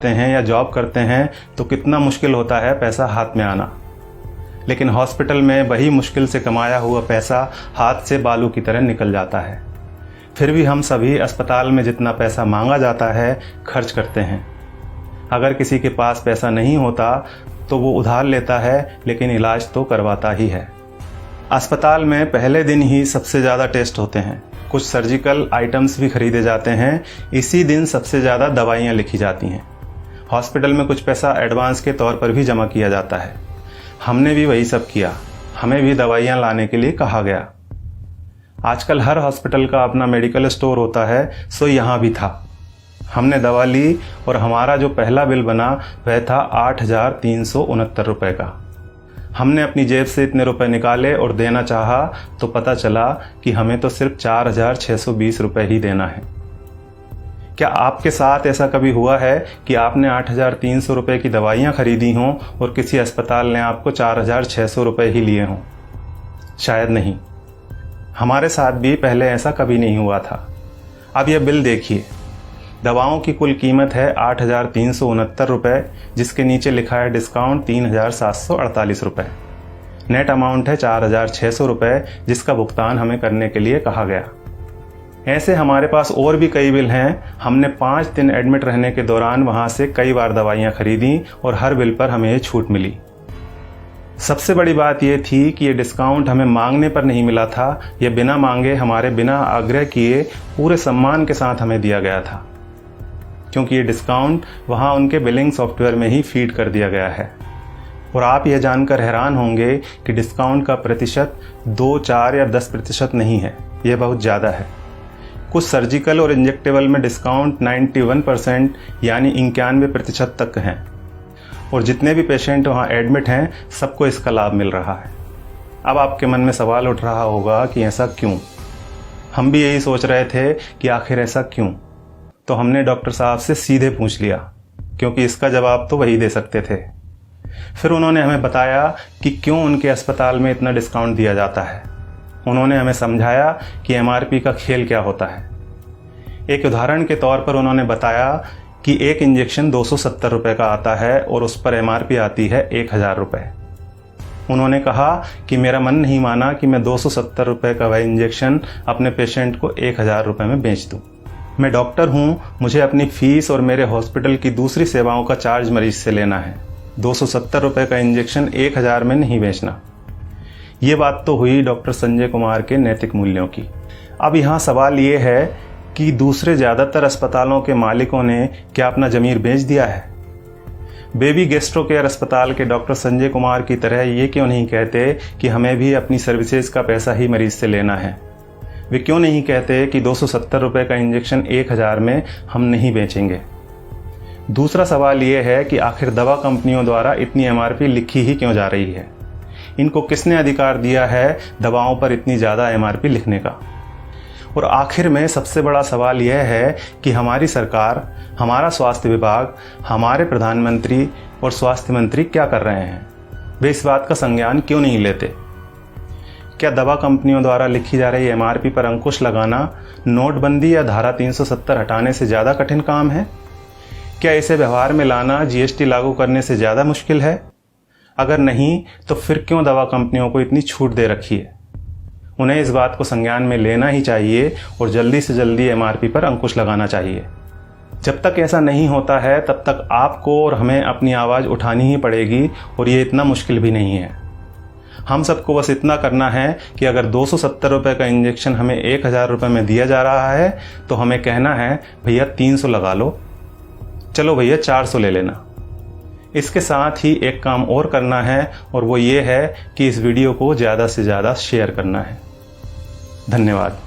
हैं या जॉब करते हैं तो कितना मुश्किल होता है पैसा हाथ में आना, लेकिन हॉस्पिटल में वही मुश्किल से कमाया हुआ पैसा हाथ से बालू की तरह निकल जाता है। फिर भी हम सभी अस्पताल में जितना पैसा मांगा जाता है खर्च करते हैं। अगर किसी के पास पैसा नहीं होता तो वो उधार लेता है, लेकिन इलाज तो करवाता ही है। अस्पताल में पहले दिन ही सबसे ज़्यादा टेस्ट होते हैं, कुछ सर्जिकल आइटम्स भी खरीदे जाते हैं, इसी दिन सबसे ज़्यादा दवाइयाँ लिखी जाती हैं। हॉस्पिटल में कुछ पैसा एडवांस के तौर पर भी जमा किया जाता है। हमने भी वही सब किया, हमें भी दवाइयाँ लाने के लिए कहा गया। आजकल हर हॉस्पिटल का अपना मेडिकल स्टोर होता है, सो यहाँ भी था। हमने दवा ली और हमारा जो पहला बिल बना वह था 8,369 रुपये का। हमने अपनी जेब से इतने रुपए निकाले और देना चाहा तो पता चला कि हमें तो सिर्फ 4,620 रुपये ही देना है। क्या आपके साथ ऐसा कभी हुआ है कि आपने 8,300 रुपये की दवाइयाँ खरीदी हों और किसी अस्पताल ने आपको 4,600 रुपये ही लिए हों? शायद नहीं। हमारे साथ भी पहले ऐसा कभी नहीं हुआ था। अब यह बिल देखिए, दवाओं की कुल कीमत है 8,369 रुपये, जिसके नीचे लिखा है डिस्काउंट 3,748 रुपये। नेट अमाउंट है 4,600 रुपये, जिसका भुगतान हमें करने के लिए कहा गया। ऐसे हमारे पास और भी कई बिल हैं। हमने 5 दिन एडमिट रहने के दौरान वहाँ से कई बार दवाइयाँ खरीदी और हर बिल पर हमें छूट मिली। सबसे बड़ी बात यह थी कि ये डिस्काउंट हमें मांगने पर नहीं मिला था, यह बिना मांगे हमारे बिना आग्रह किए पूरे सम्मान के साथ हमें दिया गया था, क्योंकि ये डिस्काउंट वहाँ उनके बिलिंग सॉफ्टवेयर में ही फीड कर दिया गया है। और आप यह जानकर हैरान होंगे कि डिस्काउंट का प्रतिशत 2, 4 या 10% नहीं है, यह बहुत ज़्यादा है। कुछ सर्जिकल और इंजेक्टेबल में डिस्काउंट 91% यानी 91% तक हैं, और जितने भी पेशेंट वहाँ एडमिट हैं सबको इसका लाभ मिल रहा है। अब आपके मन में सवाल उठ रहा होगा कि ऐसा क्यों? हम भी यही सोच रहे थे कि आखिर ऐसा क्यों। तो हमने डॉक्टर साहब से सीधे पूछ लिया, क्योंकि इसका जवाब तो वही दे सकते थे। फिर उन्होंने हमें बताया कि क्यों उनके अस्पताल में इतना डिस्काउंट दिया जाता है। उन्होंने हमें समझाया कि MRP का खेल क्या होता है। एक उदाहरण के तौर पर उन्होंने बताया कि एक इंजेक्शन 270 रुपये का आता है और उस पर MRP आती है 1,000 रुपये। उन्होंने कहा कि मेरा मन नहीं माना कि मैं 270 रुपये का वह इंजेक्शन अपने पेशेंट को 1,000 रुपये में बेच दूँ। मैं डॉक्टर हूँ, मुझे अपनी फीस और मेरे हॉस्पिटल की दूसरी सेवाओं का चार्ज मरीज से लेना है। 270 रुपये का इंजेक्शन 1,000 में नहीं बेचना। ये बात तो हुई डॉक्टर संजय कुमार के नैतिक मूल्यों की। अब यहाँ सवाल ये है कि दूसरे ज़्यादातर अस्पतालों के मालिकों ने क्या अपना ज़मीर बेच दिया है? बेबी गैस्ट्रो केयर अस्पताल के डॉक्टर संजय कुमार की तरह ये क्यों नहीं कहते कि हमें भी अपनी सर्विसेज का पैसा ही मरीज से लेना है? वे क्यों नहीं कहते कि 270 रुपये का इंजेक्शन 1,000 में हम नहीं बेचेंगे? दूसरा सवाल ये है कि आखिर दवा कंपनियों द्वारा इतनी MRP लिखी ही क्यों जा रही है? इनको किसने अधिकार दिया है दवाओं पर इतनी ज़्यादा MRP लिखने का? और आखिर में सबसे बड़ा सवाल यह है कि हमारी सरकार, हमारा स्वास्थ्य विभाग, हमारे प्रधानमंत्री और स्वास्थ्य मंत्री क्या कर रहे हैं? वे इस बात का संज्ञान क्यों नहीं लेते? क्या दवा कंपनियों द्वारा लिखी जा रही MRP पर अंकुश लगाना नोटबंदी या धारा 370 हटाने से ज़्यादा कठिन काम है? क्या इसे व्यवहार में लाना GST लागू करने से ज़्यादा मुश्किल है? अगर नहीं तो फिर क्यों दवा कंपनियों को इतनी छूट दे रखी है? उन्हें इस बात को संज्ञान में लेना ही चाहिए और जल्दी से जल्दी MRP पर अंकुश लगाना चाहिए। जब तक ऐसा नहीं होता है तब तक आपको और हमें अपनी आवाज़ उठानी ही पड़ेगी, और ये इतना मुश्किल भी नहीं है। हम सबको बस इतना करना है कि अगर 270 रुपये का इंजेक्शन हमें 1,000 रुपये में दिया जा रहा है तो हमें कहना है भैया 300 लगा लो, चलो भैया 400 ले लेना। इसके साथ ही एक काम और करना है, और वो ये है कि इस वीडियो को ज़्यादा से ज़्यादा शेयर करना है। धन्यवाद।